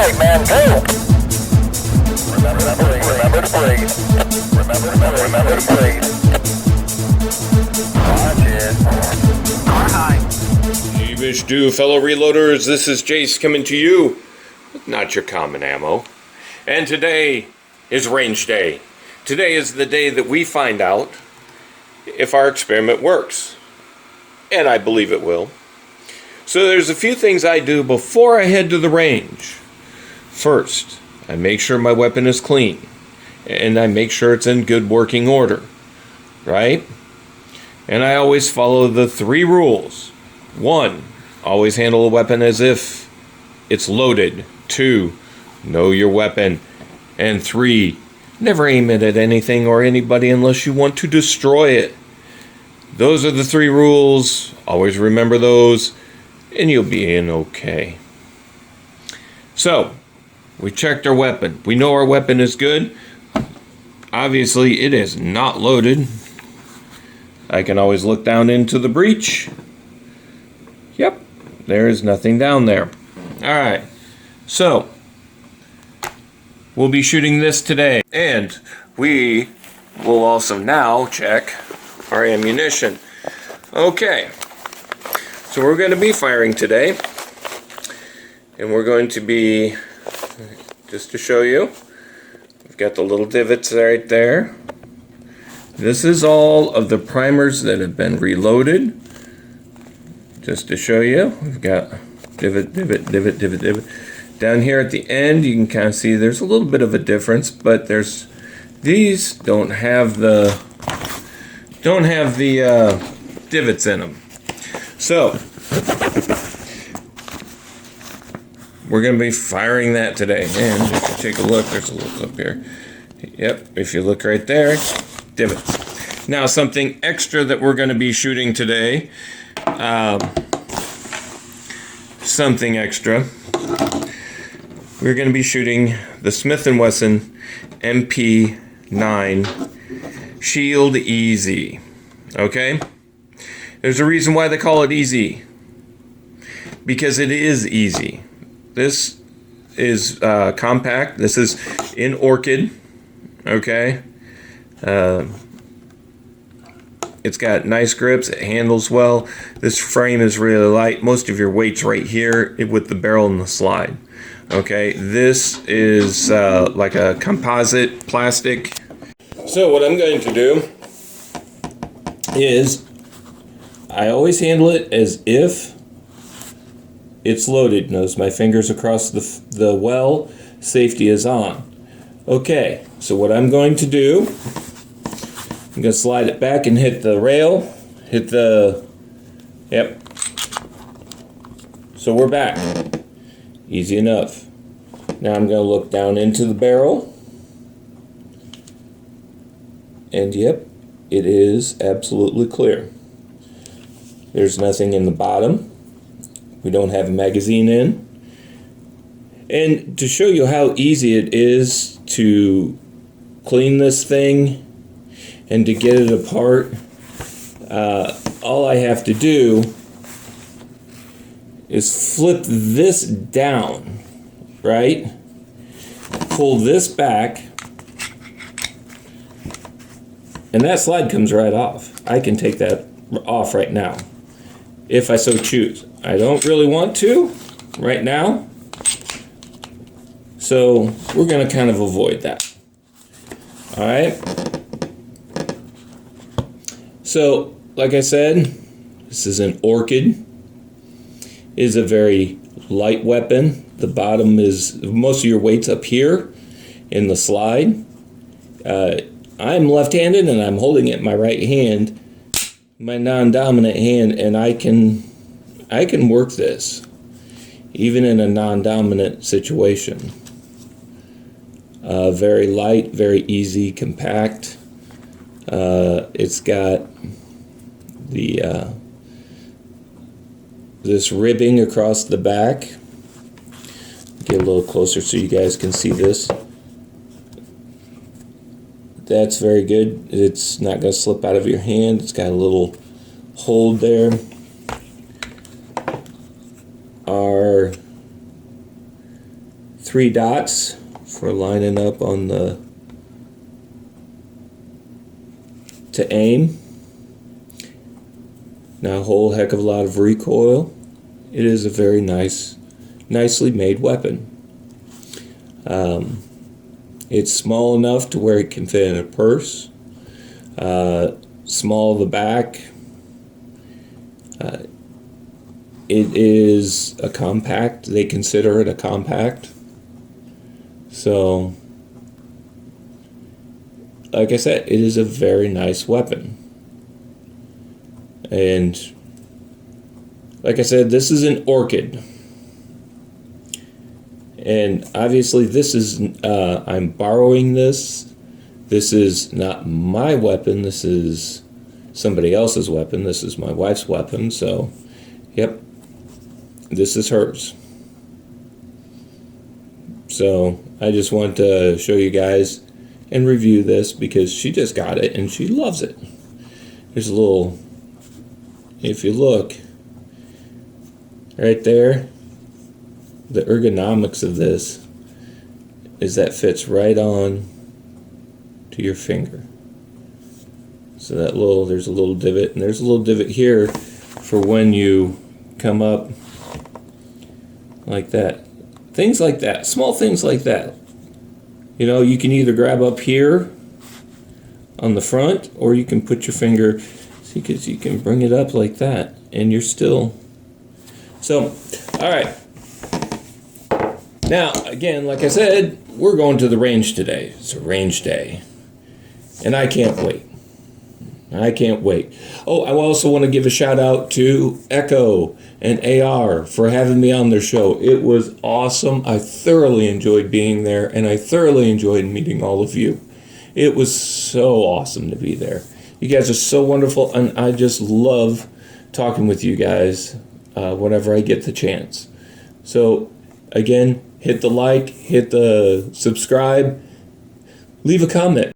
right, man, go! Remember to breathe. Remember to breathe. Watch it. Car high. Sheebish do, fellow reloaders. This is Jace coming to you with Not Your Common Ammo. And today is range day. Today is the day that we find out if our experiment works. And I believe it will. So there's a few things I do before I head to the range. First, I make sure my weapon is clean. And I make sure it's in good working order. Right? And I always follow the 3 rules. 1, always handle a weapon as if it's loaded. 2, know your weapon. And 3, never aim it at anything or anybody unless you want to destroy it. Those are the 3 rules. Always remember those, and you'll be in okay. So, we checked our weapon. We know our weapon is good. Obviously, it is not loaded. I can always look down into the breech. Yep, there is nothing down there. Alright, so we'll be shooting this today. And we will also now check our ammunition. Okay, so we're going to be firing today. And we're going to be, just to show you, we've got the little divots right there. This is all of the primers that have been reloaded. Just to show you, we've got divot, divot, divot, divot, divot. Down here at the end, you can kind of see there's a little bit of a difference, but there's these don't have the divots in them. So we're going to be firing that today. And if you take a look, there's a little clip here. Yep, if you look right there, divots. Now something extra that we're going to be shooting today. Something extra. We're going to be shooting the Smith & Wesson MP9 Shield Easy. Okay? There's a reason why they call it easy. Because it is easy. This is compact. This is in Orchid. Okay? It's got nice grips. It handles well. This frame is really light. Most of your weight's right here with the barrel and the slide. Okay, this is like a composite plastic. So what I'm going to do is I always handle it as if it's loaded. Notice my fingers across the well. Safety is on. Okay, so what I'm going to do, I'm going to slide it back and hit the rail, yep. So we're back. Easy enough. Now I'm going to look down into the barrel. And yep, it is absolutely clear. There's nothing in the bottom. We don't have a magazine in. And to show you how easy it is to clean this thing and to get it apart, all I have to do is flip this down, right? Pull this back, and that slide comes right off. I can take that off right now, if I so choose. I don't really want to right now, so we're going to kind of avoid that. All right. So, like I said, this is an Orchid. It is a very light weapon. The bottom is, most of your weight's up here in the slide. I'm left-handed and I'm holding it in my right hand, my non-dominant hand, and I can work this, even in a non-dominant situation. Very light, very easy, compact. It's got the this ribbing across the back. Get a little closer so you guys can see this. That's very good. It's not going to slip out of your hand. It's got a little hold there. Our 3 dots for lining up on the to aim. Not a whole heck of a lot of recoil. It is a very nicely made weapon. It's small enough to where it can fit in a purse. Small the back. It is a compact. They consider it a compact. So, like I said, it is a very nice weapon. And, like I said, this is an Orchid. And obviously this is, I'm borrowing this. This is not my weapon. This is somebody else's weapon. This is my wife's weapon. So, yep, this is hers. So I just want to show you guys and review this because she just got it and she loves it. There's a little, if you look right there, the ergonomics of this is that fits right on to your finger. So that little, there's a little divot, and there's a little divot here for when you come up like that. Things like that, small things like that. You know, you can either grab up here on the front, or you can put your finger, see, because you can bring it up like that, and you're still. So, all right. Now, again, like I said, we're going to the range today. It's a range day, and I can't wait. I can't wait. Oh, I also want to give a shout out to Echo and AR for having me on their show. It was awesome. I thoroughly enjoyed being there, and I thoroughly enjoyed meeting all of you. It was so awesome to be there. You guys are so wonderful, and I just love talking with you guys whenever I get the chance. So, again, hit the like, hit the subscribe, leave a comment.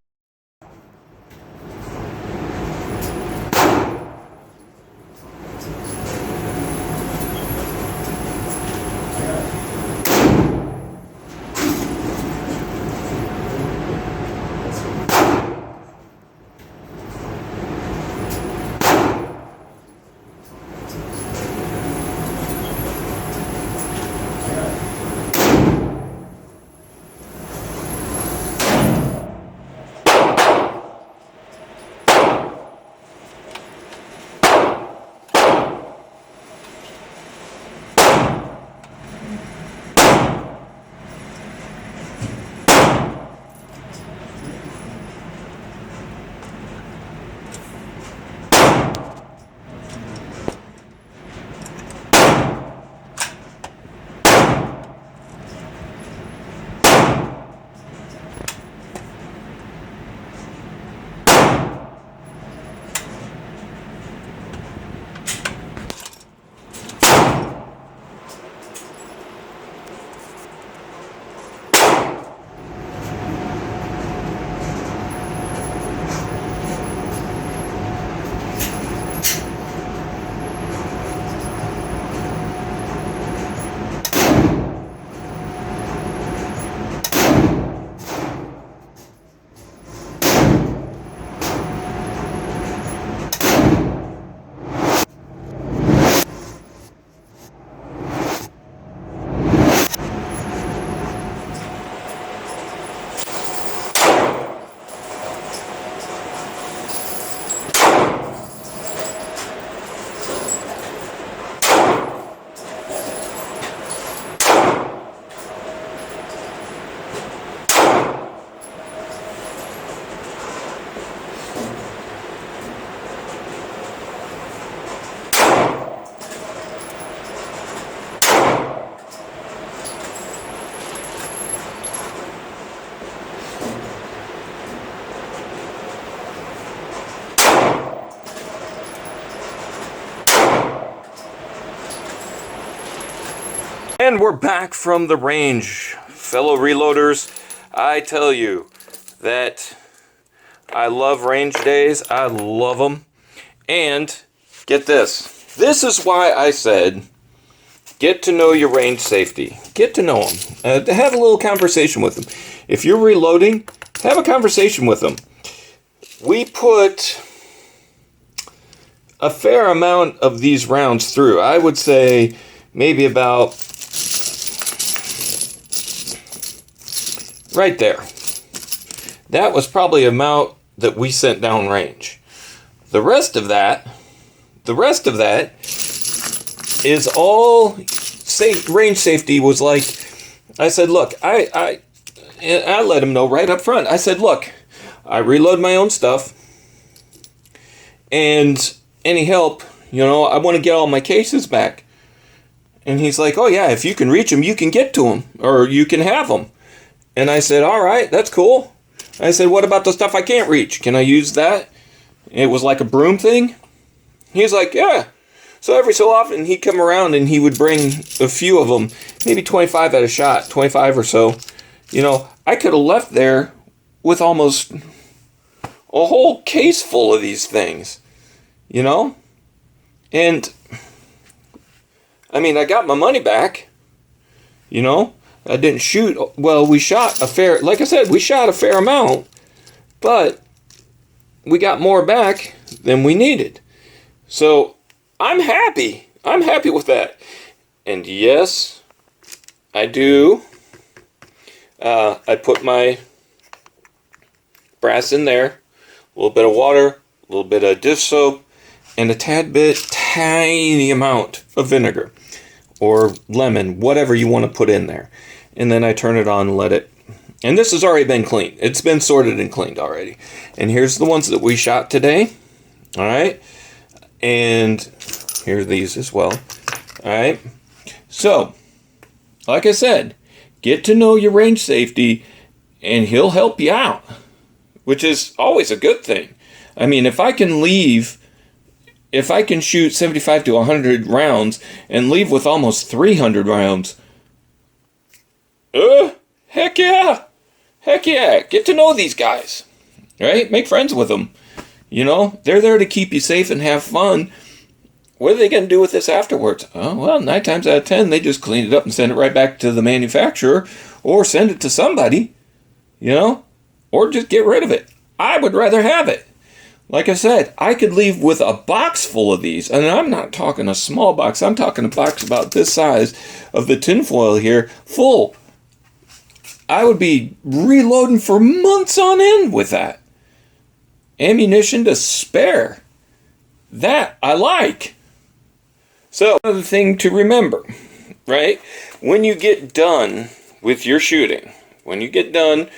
And we're back from the range, fellow reloaders. I tell you that I love range days. I love them. And get this. This is why I said Get to know your range safety. Get to know them. Have a little conversation with them. If you're reloading, have a conversation with them. We put a fair amount of these rounds through. I would say maybe about right there. That was probably the amount that we sent down range. The rest of that is all range safety. Was like, I said, look, I let him know right up front. I said, look, I reload my own stuff, and any help, I want to get all my cases back. And he's like, oh yeah, if you can reach them, you can get to them, or you can have them. And I said, all right, that's cool. I said, what about the stuff I can't reach? Can I use that? It was like a broom thing. He's like, yeah. So every so often he'd come around and he would bring a few of them, maybe 25 at a shot, 25 or so. I could have left there with almost a whole case full of these things, And, I got my money back, I didn't shoot. Well, we shot a fair amount, but we got more back than we needed. So I'm happy. I'm happy with that. And yes, I do. I put my brass in there, a little bit of water, a little bit of dish soap, and a tiny amount of vinegar or lemon, whatever you want to put in there. And then I turn it on and let it. And this has already been cleaned. It's been sorted and cleaned already. And here's the ones that we shot today. All right. And here's these as well. All right. So, like I said, get to know your range safety, and he'll help you out, which is always a good thing. If I can shoot 75 to 100 rounds and leave with almost 300 rounds, heck yeah. Heck yeah. Get to know these guys, right? Make friends with them. They're there to keep you safe and have fun. What are they going to do with this afterwards? Oh, well, 9 times out of 10, they just clean it up and send it right back to the manufacturer, or send it to somebody, or just get rid of it. I would rather have it. Like I said, I could leave with a box full of these, and I'm not talking a small box. I'm talking a box about this size of the tinfoil here, full. I would be reloading for months on end with that. Ammunition to spare. That I like. So, another thing to remember, right? When you get done with your shooting, when you get done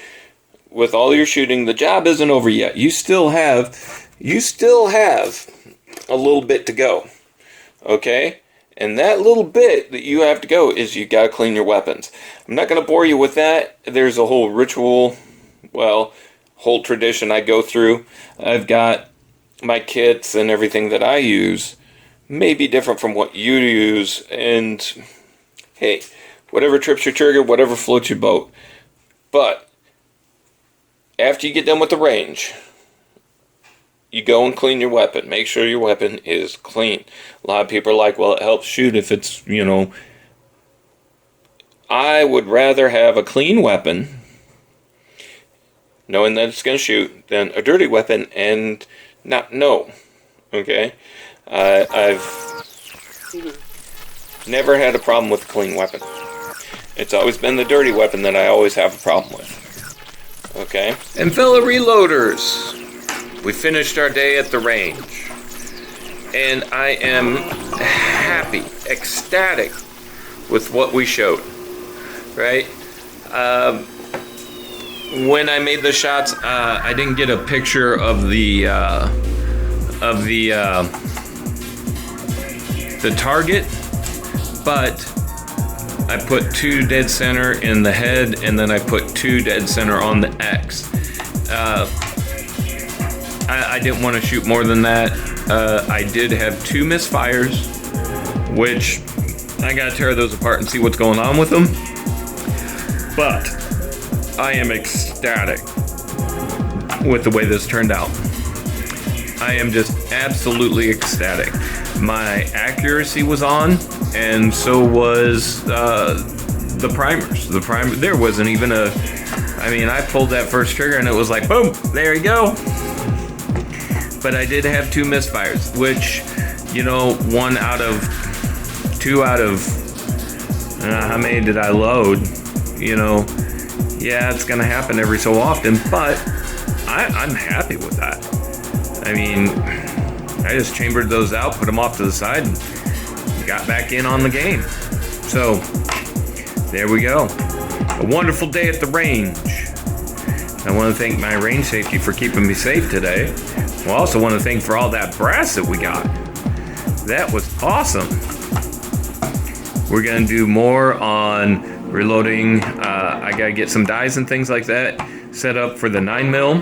with all your shooting, the job isn't over yet. You still have a little bit to go. Okay? And that little bit that you have to go is you got to clean your weapons. I'm not going to bore you with that. There's a whole ritual, whole tradition I go through. I've got my kits and everything that I use may be different from what you use. And hey, whatever trips your trigger, whatever floats your boat. But after you get done with the range, you go and clean your weapon. Make sure your weapon is clean. A lot of people are like, well, it helps shoot if it's, I would rather have a clean weapon, knowing that it's going to shoot, than a dirty weapon and not know. Okay? I've never had a problem with a clean weapon. It's always been the dirty weapon that I always have a problem with. Okay? And fellow reloaders, we finished our day at the range, and I am happy, ecstatic with what we showed, right? When I made the shots, I didn't get a picture of the target, but I put 2 dead center in the head, and then I put 2 dead center on the X. I didn't want to shoot more than that. I did have 2 misfires, which I gotta tear those apart and see what's going on with them. But I am ecstatic with the way this turned out. I am just absolutely ecstatic. My accuracy was on, and so was the primers. There wasn't even a. I mean, I pulled that first trigger, and it was like, boom, there you go. But I did have 2 misfires, which, you know, 2 out of. How many did I load? You know, yeah, it's gonna happen every so often, but I'm happy with that. I mean, I just chambered those out, put them off to the side, and got back in on the game. So, there we go. A wonderful day at the range. I want to thank my range safety for keeping me safe today. I also want to thank for all that brass that we got. That was awesome. We're going to do more on reloading. I got to get some dies and things like that set up for the 9mm.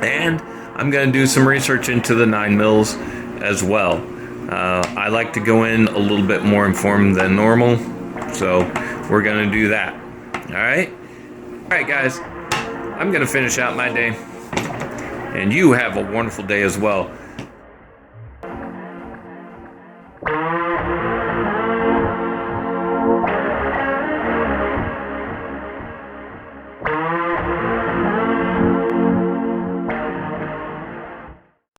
And I'm going to do some research into the 9mm as well. I like to go in a little bit more informed than normal. So we're going to do that. All right, guys. I'm going to finish out my day. And you have a wonderful day as well.